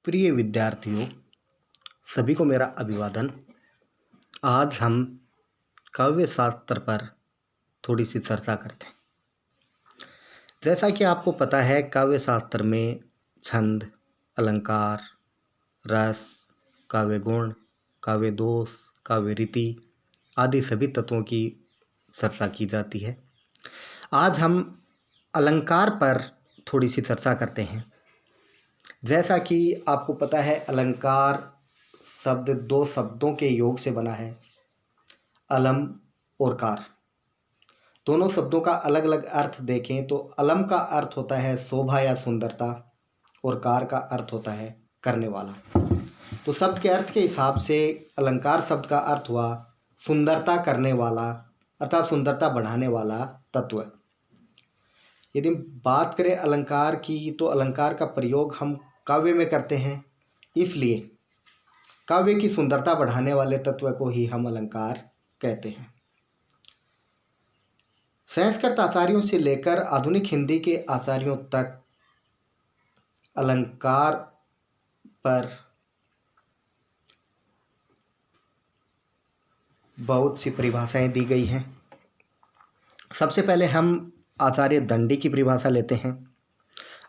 प्रिय विद्यार्थियों, सभी को मेरा अभिवादन। आज हम काव्य शास्त्र पर थोड़ी सी चर्चा करते हैं। जैसा कि आपको पता है, काव्य शास्त्र में छंद, अलंकार, रस, काव्य गुण, काव्य दोष, काव्य रीति आदि सभी तत्वों की चर्चा की जाती है। आज हम अलंकार पर थोड़ी सी चर्चा करते हैं। जैसा कि आपको पता है, अलंकार शब्द दो शब्दों के योग से बना है, अलम और कार। दोनों शब्दों का अलग अलग अर्थ देखें तो अलम का अर्थ होता है शोभा या सुंदरता और कार का अर्थ होता है करने वाला। तो शब्द के अर्थ के हिसाब से अलंकार शब्द का अर्थ हुआ सुंदरता करने वाला, अर्थात सुंदरता बढ़ाने वाला तत्व। यदि बात करें अलंकार की, तो अलंकार का प्रयोग हम काव्य में करते हैं, इसलिए काव्य की सुंदरता बढ़ाने वाले तत्व को ही हम अलंकार कहते हैं। संस्कृत आचार्यों से लेकर आधुनिक हिंदी के आचार्यों तक अलंकार पर बहुत सी परिभाषाएं दी गई हैं। सबसे पहले हम आचार्य दंडी की परिभाषा लेते हैं।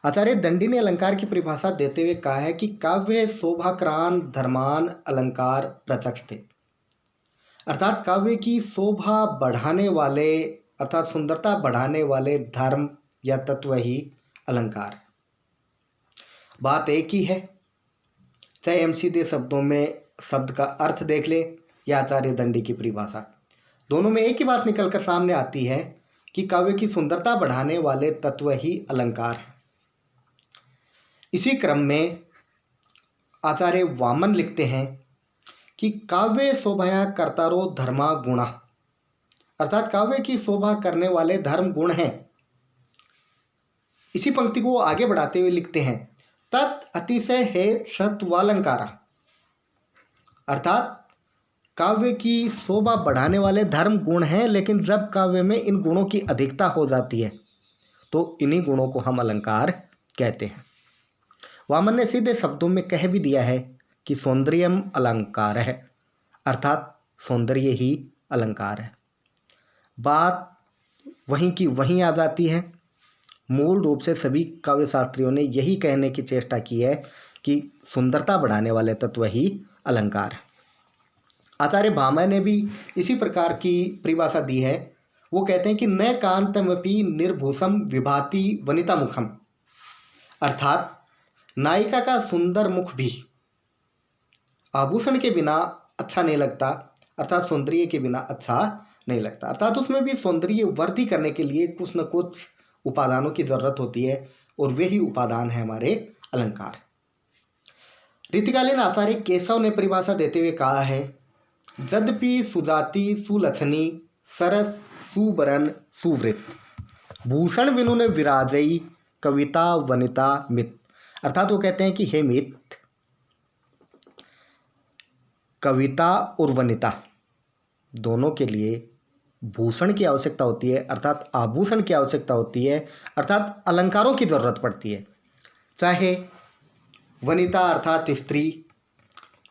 आचार्य दंडी ने अलंकार की परिभाषा देते हुए कहा है कि काव्य शोभाक्रांत धर्मान अलंकार प्रत्यक्ष थे। अर्थात काव्य की शोभा बढ़ाने वाले, अर्थात सुंदरता बढ़ाने वाले धर्म या तत्व ही अलंकार। बात एक ही है, चाहे हम सीधे शब्दों में शब्द का अर्थ देख ले या आचार्य दंडी की परिभाषा, दोनों में एक ही बात निकलकर सामने आती है कि काव्य की सुंदरता बढ़ाने वाले तत्व ही अलंकार है। इसी क्रम में आचार्य वामन लिखते हैं कि काव्य शोभया कर्तारो धर्मा गुणा, अर्थात काव्य की शोभा करने वाले धर्म गुण हैं। इसी पंक्ति को आगे बढ़ाते हुए लिखते हैं तत् अतिशय है सत्वालंकारा, अर्थात काव्य की शोभा बढ़ाने वाले धर्म गुण हैं, लेकिन जब काव्य में इन गुणों की अधिकता हो जाती है तो इन्हीं गुणों को हम अलंकार कहते हैं। वामन ने सीधे शब्दों में कह भी दिया है कि सौंदर्यम अलंकार है, अर्थात सौंदर्य ही अलंकार है। बात वहीं की वहीं आ जाती है। मूल रूप से सभी काव्य शास्त्रियों ने यही कहने की चेष्टा की है कि सुंदरता बढ़ाने वाले तत्व ही अलंकार है। आचार्य भामह ने भी इसी प्रकार की परिभाषा दी है। वो कहते हैं कि न कांतमपि निर्भूषम विभाति वनिता मुखम, अर्थात नायिका का सुंदर मुख भी आभूषण के बिना अच्छा नहीं लगता, अर्थात सौंदर्य के बिना अच्छा नहीं लगता। अर्थात उसमें भी सौंदर्य वृद्धि करने के लिए कुछ न कुछ उपादानों की जरूरत होती है, और वे ही उपादान है हमारे अलंकार। रीतिकालीन आचार्य केशव ने परिभाषा देते हुए कहा है यद्यपि सुजाति सुलक्षणी सरस सुबरन सुवृत भूषण बिनु ने विराजई कविता वनिता मित, अर्थात वो कहते हैं कि हे मित, कविता और वनिता दोनों के लिए भूषण की आवश्यकता होती है, अर्थात आभूषण की आवश्यकता होती है, अर्थात अलंकारों की जरूरत पड़ती है। चाहे वनिता अर्थात स्त्री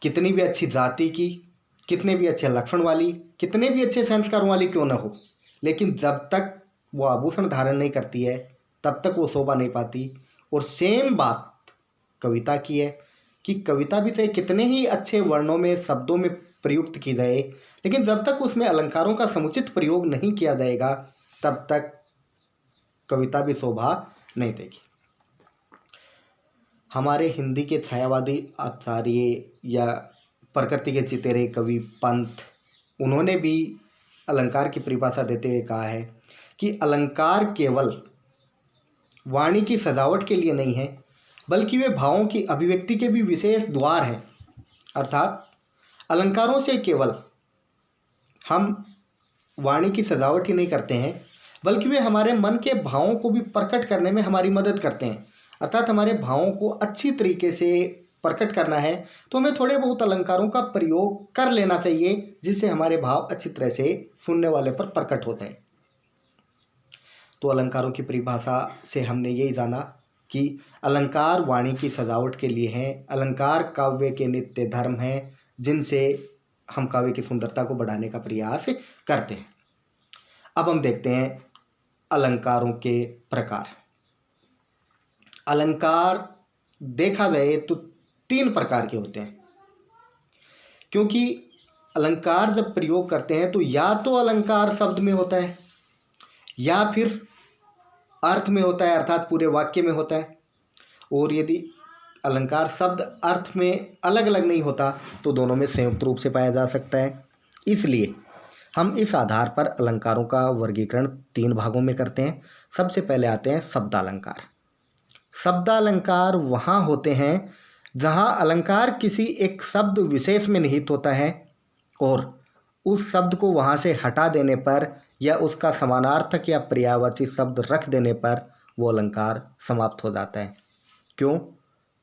कितनी भी अच्छी जाति की, कितने भी अच्छे लक्षण वाली, कितने भी अच्छे संस्कारों वाली क्यों न हो, लेकिन जब तक वो आभूषण धारण नहीं करती है तब तक वो शोभा नहीं पाती। और सेम बात कविता की है कि कविता भी चाहे कितने ही अच्छे वर्णों में, शब्दों में प्रयुक्त की जाए, लेकिन जब तक उसमें अलंकारों का समुचित प्रयोग नहीं किया जाएगा तब तक कविता भी शोभा नहीं देगी। हमारे हिंदी के छायावादी आचार्य या प्रकृति के चितेरे कवि पंत, उन्होंने भी अलंकार की परिभाषा देते हुए कहा है कि अलंकार केवल वाणी की सजावट के लिए नहीं है, बल्कि वे भावों की अभिव्यक्ति के भी विशेष द्वार हैं। अर्थात अलंकारों से केवल हम वाणी की सजावट ही नहीं करते हैं, बल्कि वे हमारे मन के भावों को भी प्रकट करने में हमारी मदद करते हैं। अर्थात हमारे भावों को अच्छी तरीके से प्रकट करना है तो हमें थोड़े बहुत अलंकारों का प्रयोग कर लेना चाहिए, जिससे हमारे भाव अच्छी तरह से सुनने वाले पर प्रकट होते हैं। तो अलंकारों की परिभाषा से हमने यही जाना कि अलंकार वाणी की सजावट के लिए हैं, अलंकार काव्य के नित्य धर्म हैं, जिनसे हम काव्य की सुंदरता को बढ़ाने का प्रयास करते हैं। अब हम देखते हैं अलंकारों के प्रकार। अलंकार देखा जाए तो 3 प्रकार के होते हैं, क्योंकि अलंकार जब प्रयोग करते हैं तो या तो अलंकार शब्द में होता है या फिर अर्थ में होता है, अर्थात पूरे वाक्य में होता है। और यदि अलंकार शब्द अर्थ में अलग अलग नहीं होता तो दोनों में संयुक्त रूप से पाया जा सकता है। इसलिए हम इस आधार पर अलंकारों का वर्गीकरण 3 भागों में करते हैं। सबसे पहले आते हैं शब्दालंकार। शब्दालंकार वहाँ होते हैं जहाँ अलंकार किसी एक शब्द विशेष में निहित होता है और उस शब्द को वहाँ से हटा देने पर या उसका समानार्थक या पर्यायवाची शब्द रख देने पर वो अलंकार समाप्त हो जाता है। क्यों?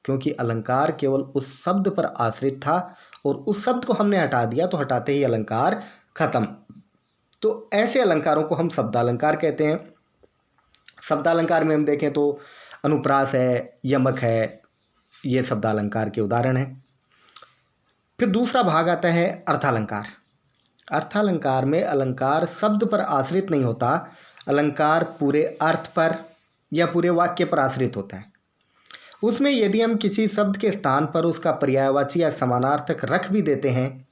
क्योंकि अलंकार केवल उस शब्द पर आश्रित था और उस शब्द को हमने हटा दिया तो हटाते ही अलंकार खत्म। तो ऐसे अलंकारों को हम शब्दालंकार कहते हैं। शब्दालंकार में हम देखें तो अनुप्रास है, यमक है, ये शब्दालंकार के उदाहरण हैं। फिर दूसरा भाग आता है अर्थालंकार। अर्थालंकार में अलंकार शब्द पर आश्रित नहीं होता, अलंकार पूरे अर्थ पर या पूरे वाक्य पर आश्रित होता है। उसमें यदि हम किसी शब्द के स्थान पर उसका पर्यायवाची या समानार्थक रख भी देते हैं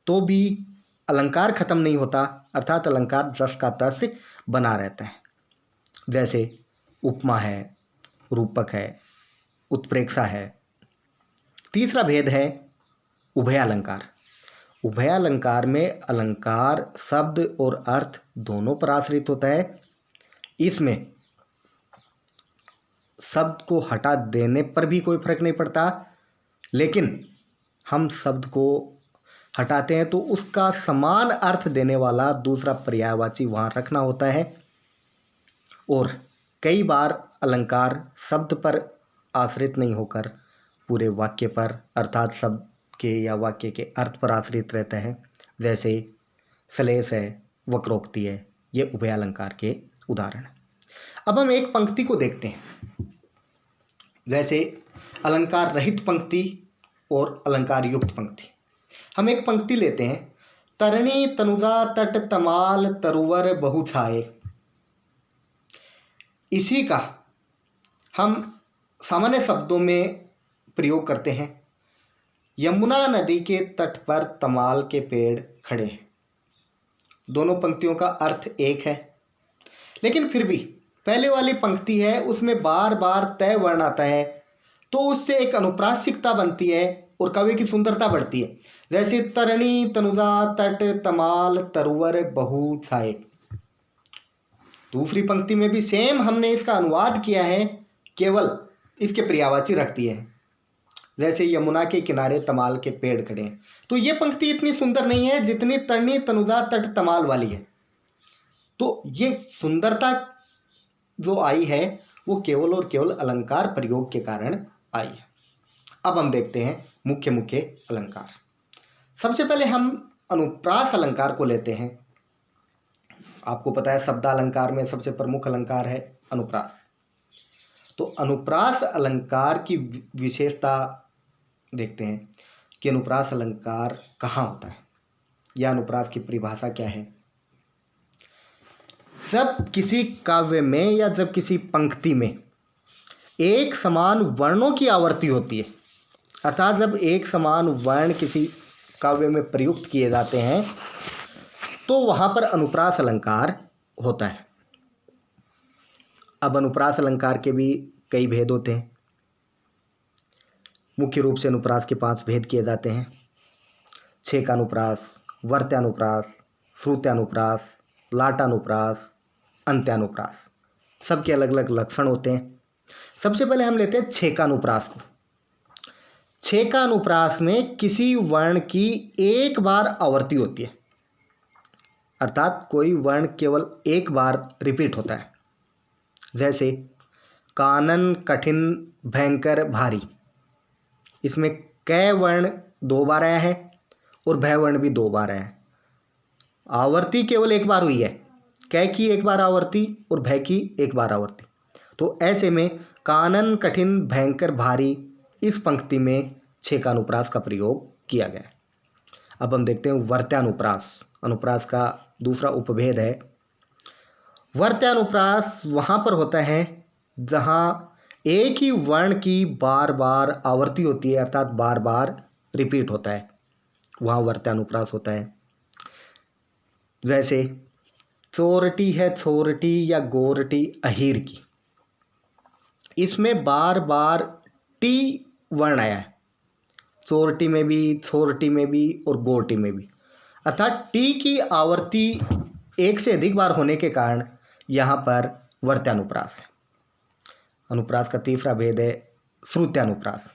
तो भी अलंकार खत्म नहीं होता, अर्थात अलंकार जस का तस बना रहता है। जैसे उपमा है, रूपक है, उत्प्रेक्षा है। तीसरा भेद है उभयालंकार। उभयालंकार में अलंकार शब्द और अर्थ दोनों पर आश्रित होता है। इसमें शब्द को हटा देने पर भी कोई फर्क नहीं पड़ता, लेकिन हम शब्द को हटाते हैं तो उसका समान अर्थ देने वाला दूसरा पर्यायवाची वहाँ रखना होता है। और कई बार अलंकार शब्द पर आश्रित नहीं होकर पूरे वाक्य पर अर्थात शब्द के या वाक्य के अर्थ पर आश्रित रहता है। जैसे श्लेष है, वक्रोक्ति है, ये उभयालंकार के उदाहरण हैं। अब हम एक पंक्ति को देखते हैं, जैसे अलंकार रहित पंक्ति और अलंकार युक्त पंक्ति। हम एक पंक्ति लेते हैं, तरणी तनुजा तट तमाल तरुवर बहु छाए। इसी का हम सामान्य शब्दों में प्रयोग करते हैं, यमुना नदी के तट पर तमाल के पेड़ खड़े हैं। दोनों पंक्तियों का अर्थ एक है, लेकिन फिर भी पहले वाली पंक्ति है उसमें बार बार तय वर्ण आता है, तो उससे एक अनुप्रासिकता बनती है और काव्य की सुंदरता बढ़ती है। जैसे तरणी तनुजा तट तमाल तरुवर बहु छाए। दूसरी पंक्ति में भी सेम हमने इसका अनुवाद किया है, केवल इसके पर्यायवाची रख दिए हैं। जैसे यमुना के किनारे तमाल के पेड़ खड़े हैं, तो ये पंक्ति इतनी सुंदर नहीं है जितनी तरणी तनुजा तट तमाल वाली है। तो ये सुंदरता जो आई है वो केवल और केवल अलंकार प्रयोग के कारण आई है। अब हम देखते हैं मुख्य मुख्य अलंकार। सबसे पहले हम अनुप्रास अलंकार को लेते हैं। आपको पता है शब्दालंकार में सबसे प्रमुख अलंकार है अनुप्रास। तो अनुप्रास अलंकार की विशेषता देखते हैं कि अनुप्रास अलंकार कहाँ होता है या अनुप्रास की परिभाषा क्या है। जब किसी काव्य में या जब किसी पंक्ति में एक समान वर्णों की आवर्ती होती है, अर्थात जब एक समान वर्ण किसी काव्य में प्रयुक्त किए जाते हैं तो वहाँ पर अनुप्रास अलंकार होता है। अब अनुप्रास अलंकार के भी कई भेद होते हैं। मुख्य रूप से अनुप्रास के 5 भेद किए जाते हैं: छेकानुप्रास, वर्त्यानुप्रास, श्रुत्यानुप्रास, लाटानुप्रास, अंत्यानुप्रास। सबके अलग अलग लक्षण होते हैं। सबसे पहले हम लेते हैं छेकानुप्रास को। छेकानुप्रास में किसी वर्ण की एक बार आवर्ती होती है, अर्थात कोई वर्ण केवल एक बार रिपीट होता है। जैसे कानन, कठिन, भयंकर, भारी। इसमें कै वर्ण 2 बार आया है और भय वर्ण भी 2 बार आया है। आवर्ती केवल एक बार हुई है, कै की एक बार आवर्ती और भय की एक बार आवर्ती। तो ऐसे में कानन कठिन भयंकर भारी, इस पंक्ति में छे का अनुप्रास का प्रयोग किया गया है। अब हम देखते हैं वर्त्यानुप्रास। अनुप्रास का दूसरा उपभेद है। वर्त्यानुप्रास वहाँ पर होता है जहाँ एक ही वर्ण की बार बार आवृत्ति होती है, अर्थात बार बार रिपीट होता है, वहाँ वर्त्यानुप्रास होता है। जैसे चोरटी है छोरटी या गोरटी अहीर की, इसमें बार बार टी वर्ण आया है, चोरटी में भी, छोरटी में भी और गोरटी में भी, अर्थात टी की आवृत्ति एक से अधिक बार होने के कारण यहाँ पर वर्त्यानुप्रास है। अनुप्रास का तीसरा भेद है श्रुत्यानुप्रास।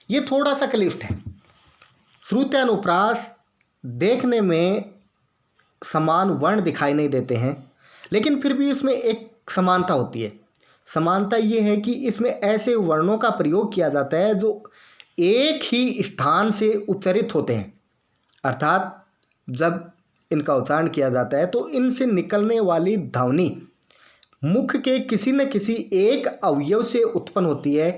ये थोड़ा सा क्लिष्ट है। श्रुत्यानुप्रास देखने में समान वर्ण दिखाई नहीं देते हैं, लेकिन फिर भी इसमें एक समानता होती है। समानता ये है कि इसमें ऐसे वर्णों का प्रयोग किया जाता है जो एक ही स्थान से उच्चारित होते हैं, अर्थात जब इनका उच्चारण किया जाता है तो इनसे निकलने वाली ध्वनि मुख के किसी न किसी एक अवयव से उत्पन्न होती है,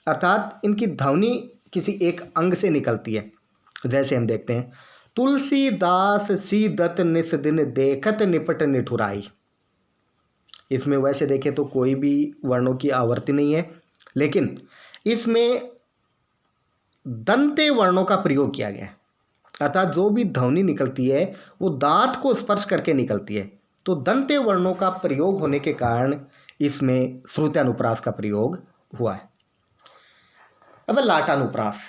अर्थात इनकी ध्वनि किसी एक अंग से निकलती है। जैसे हम देखते हैं, तुलसीदास सीदत निस दिन देखत निपट निठुराई। इसमें वैसे देखें तो कोई भी वर्णों की आवृत्ति नहीं है, लेकिन इसमें दंते वर्णों का प्रयोग किया गया है, अर्थात जो भी ध्वनि निकलती है वो दांत को स्पर्श करके निकलती है। तो दंते वर्णों का प्रयोग होने के कारण इसमें श्रुत्यानुप्रास का प्रयोग हुआ है। अब लाटानुप्रास,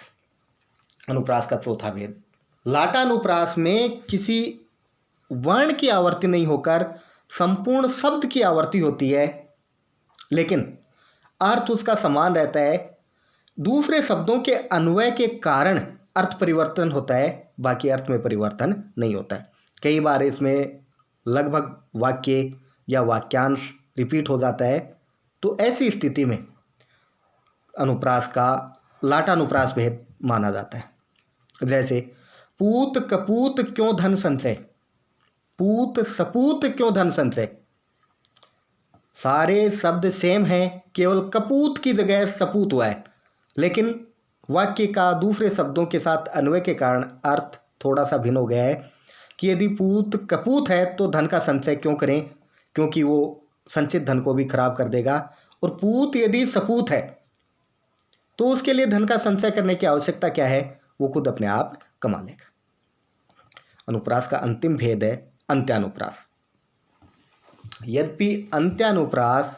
अनुप्रास का चौथा भेद। लाटानुप्रास में किसी वर्ण की आवृत्ति नहीं होकर संपूर्ण शब्द की आवृत्ति होती है, लेकिन अर्थ उसका समान रहता है। दूसरे शब्दों के अन्वय के कारण अर्थ परिवर्तन होता है, बाकी अर्थ में परिवर्तन नहीं होता है। कई बार इसमें लगभग वाक्य या वाक्यांश रिपीट हो जाता है, तो ऐसी स्थिति में अनुप्रास का लाटानुप्रास भेद माना जाता है। जैसे पूत कपूत क्यों धन संचय, पूत सपूत क्यों धन संचय। सारे शब्द सेम हैं, केवल कपूत की जगह सपूत हुआ है, लेकिन वाक्य का दूसरे शब्दों के साथ अन्वय के कारण अर्थ थोड़ा सा भिन्न हो गया है कि यदि पूत कपूत है तो धन का संचय क्यों करें, क्योंकि वो संचित धन को भी खराब कर देगा, और पूत यदि सपूत है तो उसके लिए धन का संचय करने की आवश्यकता क्या है, वो खुद अपने आप कमा लेगा। अनुप्रास का अंतिम भेद है अंत्यानुप्रास। यद्यपि अंत्यानुप्रास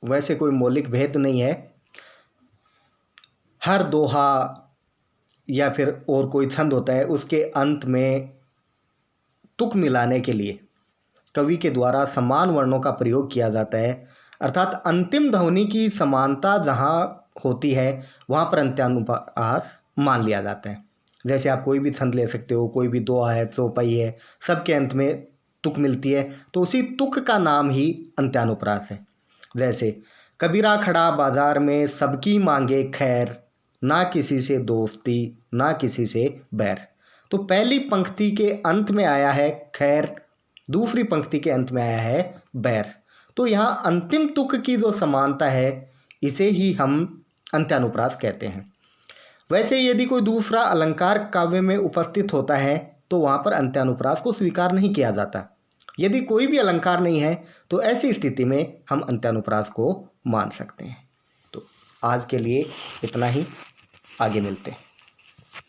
वैसे कोई मौलिक भेद नहीं है, हर दोहा या फिर और कोई छंद होता है उसके अंत में तुक मिलाने के लिए कवि के द्वारा समान वर्णों का प्रयोग किया जाता है, अर्थात अंतिम ध्वनि की समानता जहाँ होती है वहाँ पर अंत्यानुप्रास मान लिया जाता है। जैसे आप कोई भी छंद ले सकते हो, कोई भी दोहा है, चौपाई है, सबके अंत में तुक मिलती है, तो उसी तुक का नाम ही अंत्यानुप्रास है। जैसे कबीरा खड़ा बाजार में सबकी मांगे खैर, ना किसी से दोस्ती ना किसी से बैर। तो पहली पंक्ति के अंत में आया है खैर, दूसरी पंक्ति के अंत में आया है बैर। तो यहाँ अंतिम तुक की जो समानता है इसे ही हम अंत्यानुप्रास कहते हैं। वैसे यदि कोई दूसरा अलंकार काव्य में उपस्थित होता है तो वहाँ पर अंत्यानुप्रास को स्वीकार नहीं किया जाता। यदि कोई भी अलंकार नहीं है तो ऐसी स्थिति में हम अंत्यानुप्रास को मान सकते हैं। तो आज के लिए इतना ही, आगे मिलते हैं।